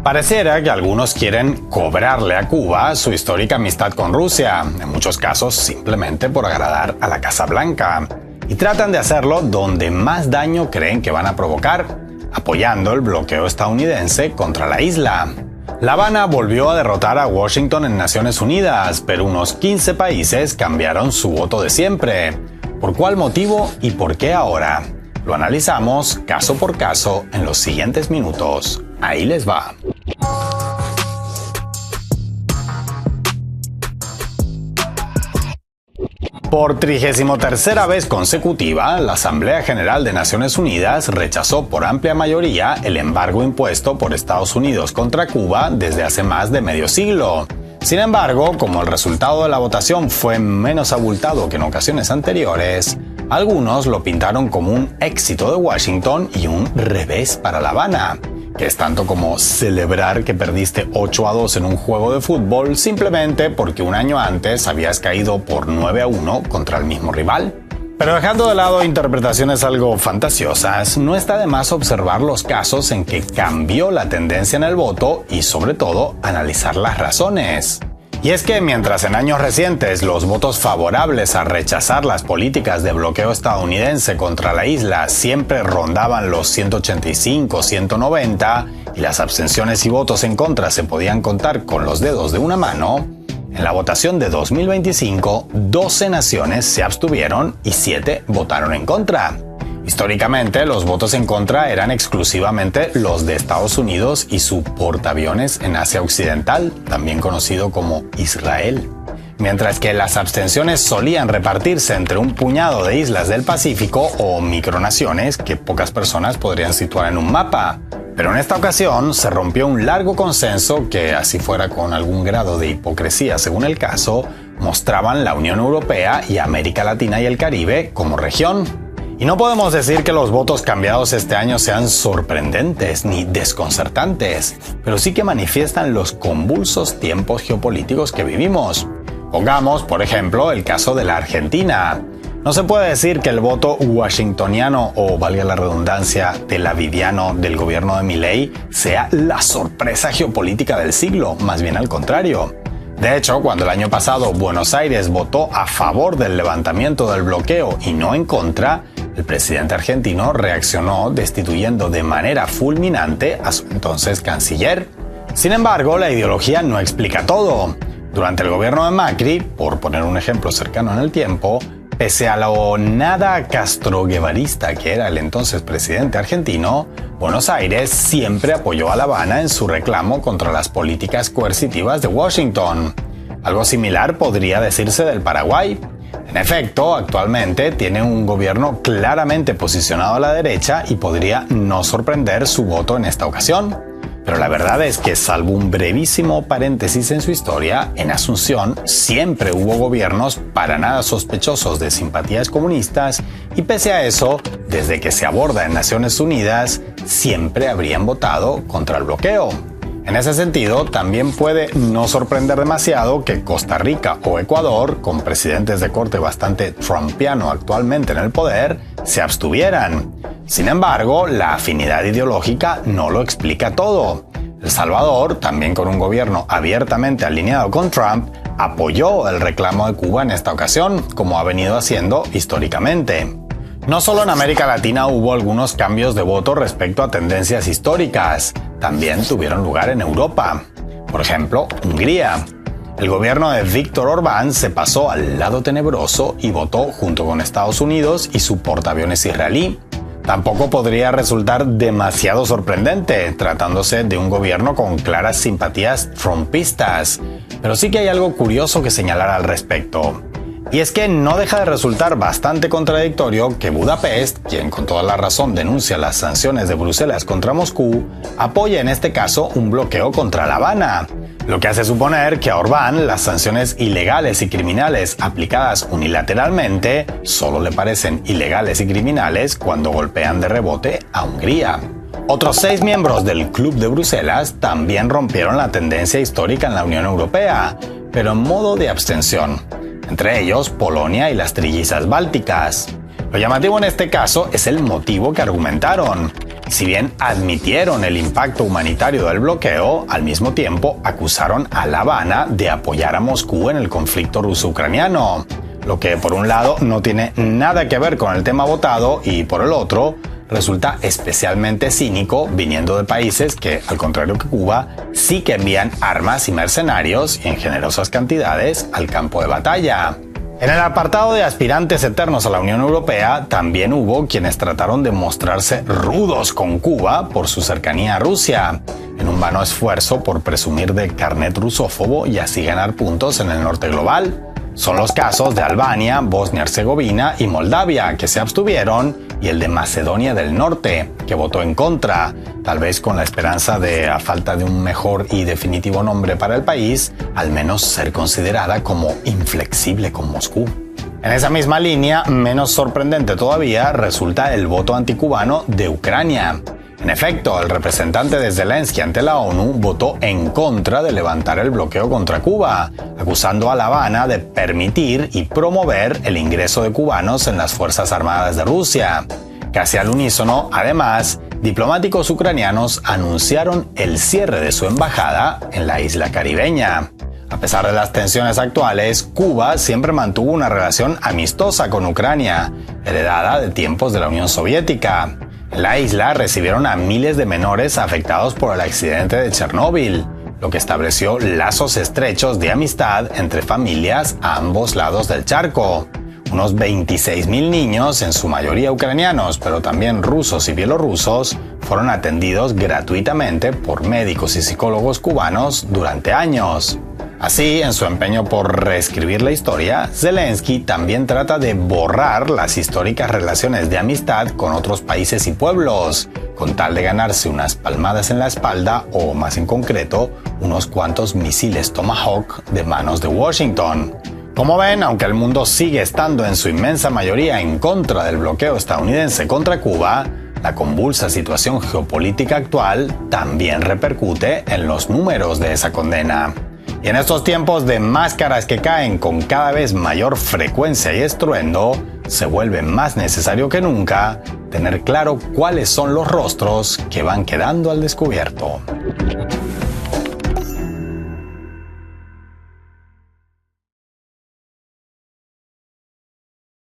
Pareciera que algunos quieren cobrarle a Cuba su histórica amistad con Rusia, en muchos casos simplemente por agradar a la Casa Blanca, y tratan de hacerlo donde más daño creen que van a provocar, apoyando el bloqueo estadounidense contra la isla. La Habana volvió a derrotar a Washington en Naciones Unidas, pero unos 15 países cambiaron su voto de siempre. ¿Por cuál motivo y por qué ahora? Lo analizamos caso por caso en los siguientes minutos. Ahí les va. Por 33ª vez consecutiva, la Asamblea General de Naciones Unidas rechazó por amplia mayoría el embargo impuesto por Estados Unidos contra Cuba desde hace más de medio siglo. Sin embargo, como el resultado de la votación fue menos abultado que en ocasiones anteriores, algunos lo pintaron como un éxito de Washington y un revés para La Habana, que es tanto como celebrar que perdiste 8-2 en un juego de fútbol simplemente porque un año antes habías caído por 9-1 contra el mismo rival. Pero dejando de lado interpretaciones algo fantasiosas, no está de más observar los casos en que cambió la tendencia en el voto y sobre todo analizar las razones. Y es que mientras en años recientes los votos favorables a rechazar las políticas de bloqueo estadounidense contra la isla siempre rondaban los 185, 190 y las abstenciones y votos en contra se podían contar con los dedos de una mano, en la votación de 2025, 12 naciones se abstuvieron y 7 votaron en contra. Históricamente, los votos en contra eran exclusivamente los de Estados Unidos y su portaaviones en Asia Occidental, también conocido como Israel. Mientras que las abstenciones solían repartirse entre un puñado de islas del Pacífico o micronaciones que pocas personas podrían situar en un mapa. Pero en esta ocasión se rompió un largo consenso que, así fuera con algún grado de hipocresía según el caso, mostraban la Unión Europea y América Latina y el Caribe como región. Y no podemos decir que los votos cambiados este año sean sorprendentes ni desconcertantes, pero sí que manifiestan los convulsos tiempos geopolíticos que vivimos. Pongamos, por ejemplo, el caso de la Argentina. No se puede decir que el voto washingtoniano o, valga la redundancia, telaviviano del gobierno de Milei sea la sorpresa geopolítica del siglo, más bien al contrario. De hecho, cuando el año pasado Buenos Aires votó a favor del levantamiento del bloqueo y no en contra, el presidente argentino reaccionó destituyendo de manera fulminante a su entonces canciller. Sin embargo, la ideología no explica todo. Durante el gobierno de Macri, por poner un ejemplo cercano en el tiempo, pese a lo nada castroguevarista que era el entonces presidente argentino, Buenos Aires siempre apoyó a La Habana en su reclamo contra las políticas coercitivas de Washington. Algo similar podría decirse del Paraguay. En efecto, actualmente tiene un gobierno claramente posicionado a la derecha y podría no sorprender su voto en esta ocasión. Pero la verdad es que, salvo un brevísimo paréntesis en su historia, en Asunción siempre hubo gobiernos para nada sospechosos de simpatías comunistas y pese a eso, desde que se aborda en Naciones Unidas, siempre habrían votado contra el bloqueo. En ese sentido, también puede no sorprender demasiado que Costa Rica o Ecuador, con presidentes de corte bastante trumpiano actualmente en el poder, se abstuvieran. Sin embargo, la afinidad ideológica no lo explica todo. El Salvador, también con un gobierno abiertamente alineado con Trump, apoyó el reclamo de Cuba en esta ocasión, como ha venido haciendo históricamente. No solo en América Latina hubo algunos cambios de voto respecto a tendencias históricas, también tuvieron lugar en Europa. Por ejemplo, Hungría. El gobierno de Viktor Orbán se pasó al lado tenebroso y votó junto con Estados Unidos y su portaaviones israelí. Tampoco podría resultar demasiado sorprendente, tratándose de un gobierno con claras simpatías trumpistas. Pero sí que hay algo curioso que señalar al respecto. Y es que no deja de resultar bastante contradictorio que Budapest, quien con toda la razón denuncia las sanciones de Bruselas contra Moscú, apoye en este caso un bloqueo contra La Habana, lo que hace suponer que a Orbán las sanciones ilegales y criminales aplicadas unilateralmente solo le parecen ilegales y criminales cuando golpean de rebote a Hungría. Otros 6 miembros del Club de Bruselas también rompieron la tendencia histórica en la Unión Europea, pero en modo de abstención. Entre ellos Polonia y las trillizas bálticas. Lo llamativo en este caso es el motivo que argumentaron. Si bien admitieron el impacto humanitario del bloqueo, al mismo tiempo acusaron a La Habana de apoyar a Moscú en el conflicto ruso-ucraniano, lo que por un lado no tiene nada que ver con el tema votado y por el otro resulta especialmente cínico viniendo de países que, al contrario que Cuba, sí que envían armas y mercenarios y en generosas cantidades al campo de batalla. En el apartado de aspirantes eternos a la Unión Europea, también hubo quienes trataron de mostrarse rudos con Cuba por su cercanía a Rusia, en un vano esfuerzo por presumir de carnet rusófobo y así ganar puntos en el norte global. Son los casos de Albania, Bosnia-Herzegovina y Moldavia, que se abstuvieron, y el de Macedonia del Norte, que votó en contra, tal vez con la esperanza de, a falta de un mejor y definitivo nombre para el país, al menos ser considerada como inflexible con Moscú. En esa misma línea, menos sorprendente todavía, resulta el voto anticubano de Ucrania. En efecto, el representante de Zelensky ante la ONU votó en contra de levantar el bloqueo contra Cuba, acusando a La Habana de permitir y promover el ingreso de cubanos en las Fuerzas Armadas de Rusia. Casi al unísono, además, diplomáticos ucranianos anunciaron el cierre de su embajada en la isla caribeña. A pesar de las tensiones actuales, Cuba siempre mantuvo una relación amistosa con Ucrania, heredada de tiempos de la Unión Soviética. En la isla recibieron a miles de menores afectados por el accidente de Chernóbil, lo que estableció lazos estrechos de amistad entre familias a ambos lados del charco. Unos 26.000 niños, en su mayoría ucranianos, pero también rusos y bielorrusos, fueron atendidos gratuitamente por médicos y psicólogos cubanos durante años. Así, en su empeño por reescribir la historia, Zelensky también trata de borrar las históricas relaciones de amistad con otros países y pueblos, con tal de ganarse unas palmadas en la espalda o, más en concreto, unos cuantos misiles Tomahawk de manos de Washington. Como ven, aunque el mundo sigue estando en su inmensa mayoría en contra del bloqueo estadounidense contra Cuba, la convulsa situación geopolítica actual también repercute en los números de esa condena. Y en estos tiempos de máscaras que caen con cada vez mayor frecuencia y estruendo, se vuelve más necesario que nunca tener claro cuáles son los rostros que van quedando al descubierto.